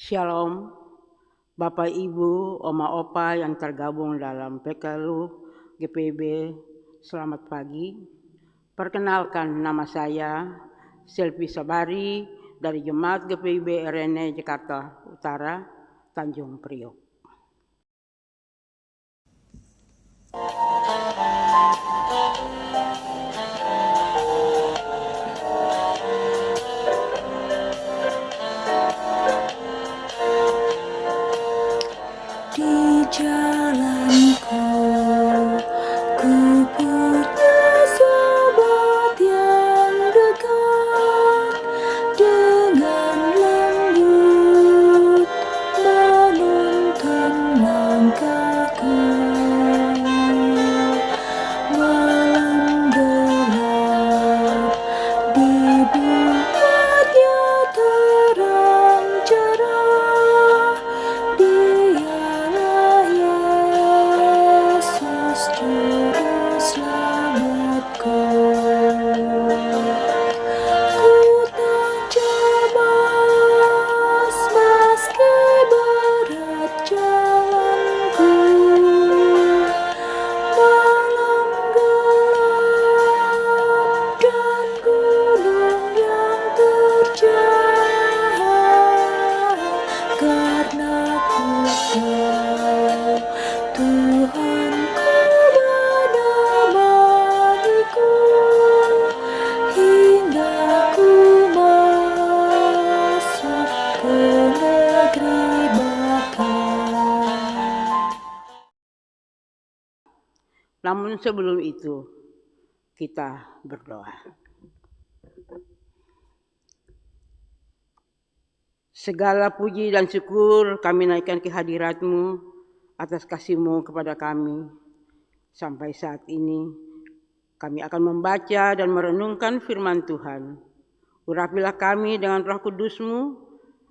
Shalom, Bapak Ibu, Oma Opa yang tergabung dalam PKLU GPIB, selamat pagi. Perkenalkan, nama saya Selvi Sabari dari Jemaat GPIB RNE Jakarta Utara, Tanjung Priok. Di jalanku, ku punya sahabat yang dekat, dengan lembut menuntun langkahku. Malam gelap dibuatnya terang cerah. Dialah Yesus Juru Selamatku. Ku tak cemas meski berat jalanku. Malam gelap dan gunung yang terjal, karena ku tahu Tuhanku menemaniku hingga ku masuk ke negeri Bapa. Namun sebelum itu, kita berdoa. Segala puji dan syukur kami naikkan ke hadirat-Mu atas kasih-Mu kepada kami. Sampai saat ini, kami akan membaca dan merenungkan firman Tuhan. Urapilah kami dengan Roh Kudus-Mu,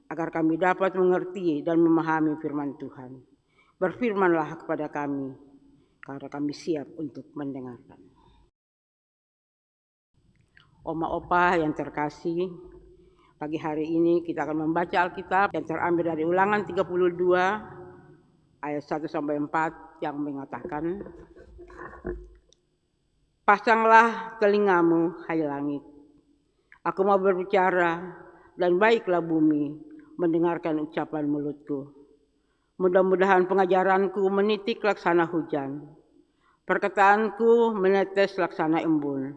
agar kami dapat mengerti dan memahami firman Tuhan. Berfirmanlah kepada kami, karena kami siap untuk mendengarkan. Oma Opa yang terkasih, pagi hari ini kita akan membaca Alkitab yang terambil dari Ulangan 32 ayat 1-4 yang mengatakan, "Pasanglah telingamu, hai langit. Aku mau berbicara, dan baiklah bumi mendengarkan ucapan mulutku. Mudah-mudahan pengajaranku menitik laksana hujan, perkataanku menetes laksana embun.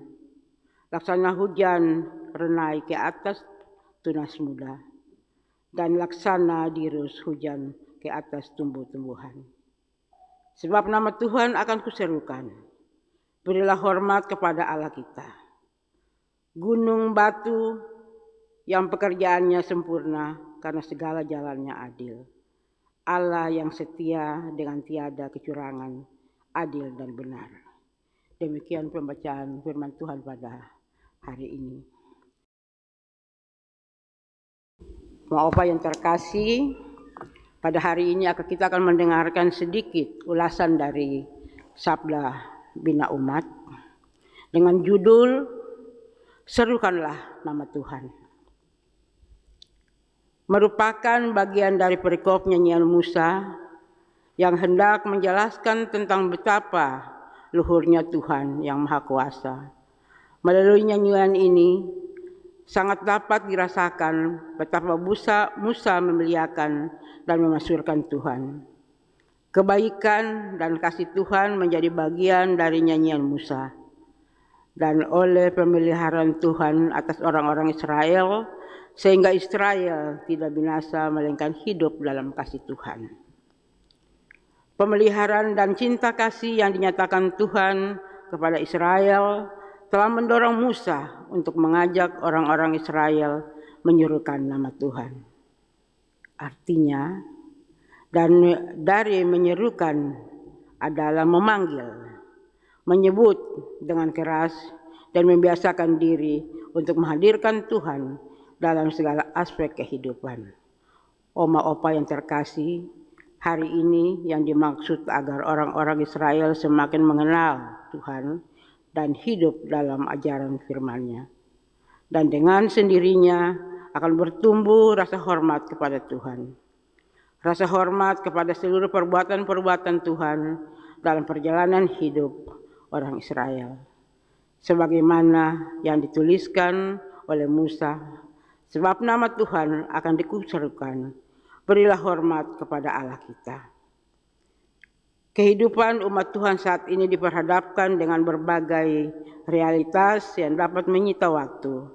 Laksana hujan renai ke atas tunas muda, dan laksana dirus hujan ke atas tumbuh-tumbuhan. Sebab nama Tuhan akan kuserukan. Berilah hormat kepada Allah kita. Gunung batu yang pekerjaannya sempurna, karena segala jalannya adil. Allah yang setia dengan tiada kecurangan, adil dan benar." Demikian pembacaan firman Tuhan pada hari ini. Opa yang terkasih, pada hari ini kita akan mendengarkan sedikit ulasan dari Sabda Bina Umat dengan judul "Serukanlah Nama Tuhan." Merupakan bagian dari perikop nyanyian Musa yang hendak menjelaskan tentang betapa luhurnya Tuhan yang Maha Kuasa. Melalui nyanyian ini sangat dapat dirasakan betapa Musa memuliakan dan memasyurkan Tuhan. Kebaikan dan kasih Tuhan menjadi bagian dari nyanyian Musa. Dan oleh pemeliharaan Tuhan atas orang-orang Israel, sehingga Israel tidak binasa melainkan hidup dalam kasih Tuhan. Pemeliharaan dan cinta kasih yang dinyatakan Tuhan kepada Israel telah mendorong Musa untuk mengajak orang-orang Israel menyerukan nama Tuhan. Artinya, dan dari menyerukan adalah memanggil, menyebut dengan keras, dan membiasakan diri untuk menghadirkan Tuhan dalam segala aspek kehidupan. Oma Opa yang terkasih, hari ini yang dimaksud agar orang-orang Israel semakin mengenal Tuhan dan hidup dalam ajaran firman-Nya. Dan dengan sendirinya akan bertumbuh rasa hormat kepada Tuhan. rasa hormat kepada seluruh perbuatan-perbuatan Tuhan dalam perjalanan hidup orang Israel, sebagaimana yang dituliskan oleh Musa, sebab nama Tuhan akan dikucurkan, berilah hormat kepada Allah kita. Kehidupan umat Tuhan saat ini diperhadapkan dengan berbagai realitas yang dapat menyita waktu,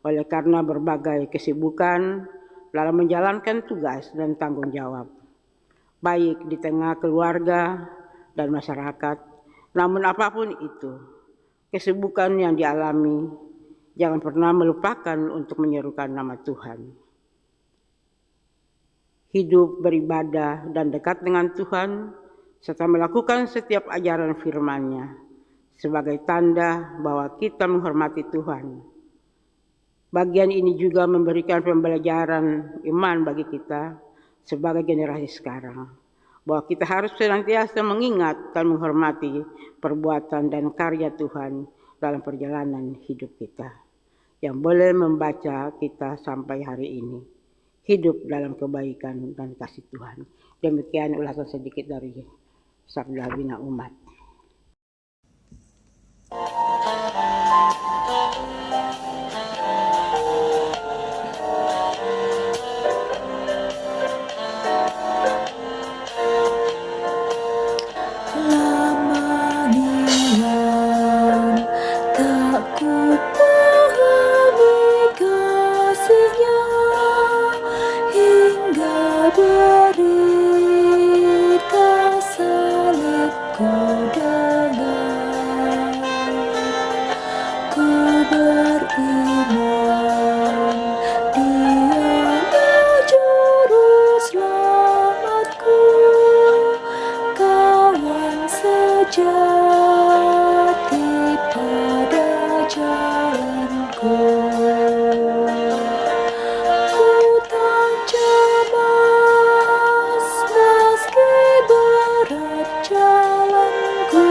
oleh karena berbagai kesibukan dalam menjalankan tugas dan tanggung jawab, baik di tengah keluarga dan masyarakat. Namun apapun itu, kesibukan yang dialami, jangan pernah melupakan untuk menyerukan nama Tuhan. Hidup beribadah dan dekat dengan Tuhan, serta melakukan setiap ajaran firman-Nya sebagai tanda bahwa kita menghormati Tuhan. Bagian ini juga memberikan pembelajaran iman bagi kita sebagai generasi sekarang, bahwa kita harus senantiasa mengingat dan menghormati perbuatan dan karya Tuhan dalam perjalanan hidup kita, yang boleh membaca kita sampai hari ini, hidup dalam kebaikan dan kasih Tuhan. Demikian ulasan sedikit dari Sabda Bina Umat. Lamanian tak kupahami kasihnya, hingga berita salib ku dengar. Ku beriman Dialah juru selamatku, kawan sejati pada jalanku. Ku tak cemas meski berat jalanku,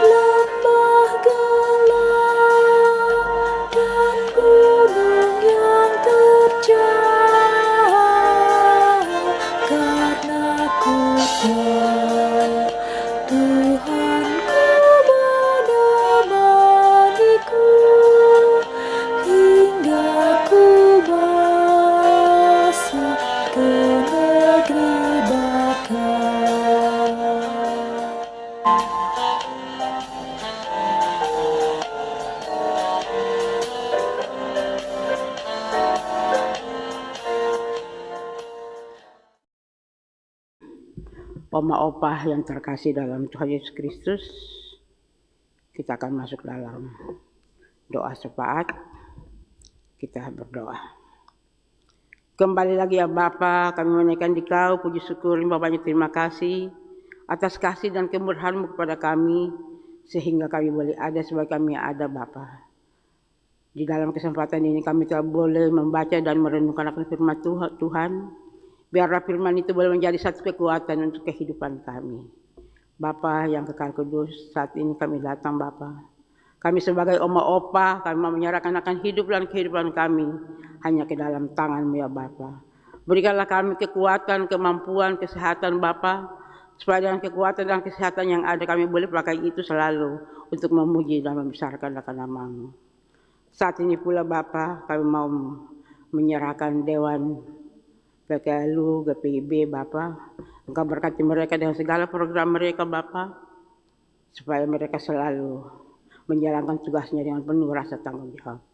lembah gelap dan gunung yang terjal, karena ku tahu Tuhanku menemaniku hingga ku masuk ke negeri bakar. Oma opah yang terkasih dalam Tuhan Yesus Kristus, kita akan masuk dalam doa syafaat. Kita berdoa. Kembali lagi ya Bapa, kami menaikkan Dikau, puji syukur, banyak terima kasih atas kasih dan kemurahan-Mu kepada kami, sehingga kami boleh ada sebagai kami ada Bapa. Di dalam kesempatan ini kami telah boleh membaca dan merenungkan akan firman Tuhan. Biarlah firman itu boleh menjadi satu kekuatan untuk kehidupan kami. Bapa yang kekal kudus, saat ini kami datang Bapa. Kami sebagai oma opa, kami mau menyerahkan akan hidup dan kehidupan kami hanya ke dalam tangan-Mu ya Bapa. Berikanlah kami kekuatan, kemampuan, kesehatan Bapa, supaya dengan kekuatan dan kesehatan yang ada kami boleh pakai itu selalu untuk memuji dan membesarkan nama-Mu. Saat ini pula Bapa, kami mau menyerahkan Dewan PKLU, GPIB Bapa. Engkau berkati mereka dengan segala program mereka Bapa, supaya mereka selalu menjalankan tugasnya dengan penuh rasa tanggung jawab.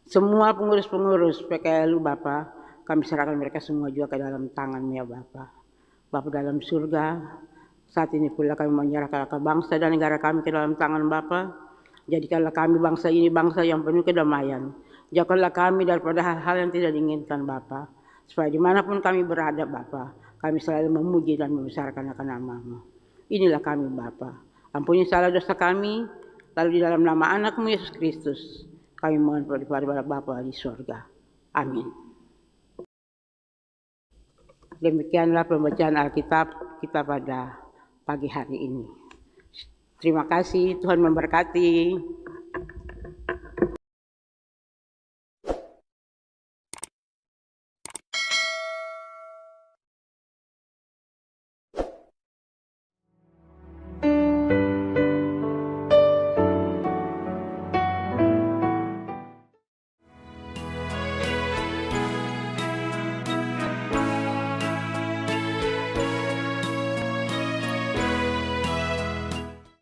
Semua pengurus-pengurus PKLU Bapa, kami serahkan mereka semua juga ke dalam tangan-Mu ya Bapa. Bapa dalam surga, saat ini pula kami menyerahkan bangsa dan negara kami ke dalam tangan Bapa. Jadikanlah kami bangsa ini bangsa yang penuh kedamaian. Jauhkanlah kami daripada hal-hal yang tidak diinginkan Bapa, supaya dimanapun kami berada Bapa, kami selalu memuji dan membesarkan akan nama-Mu. Inilah kami Bapa. Ampuni salah dosa kami, lalu di dalam nama anak-Mu Yesus Kristus, kami mohon kepada Bapa di surga. Amin. Demikianlah pembacaan Alkitab kita pada pagi hari ini. Terima kasih, Tuhan memberkati.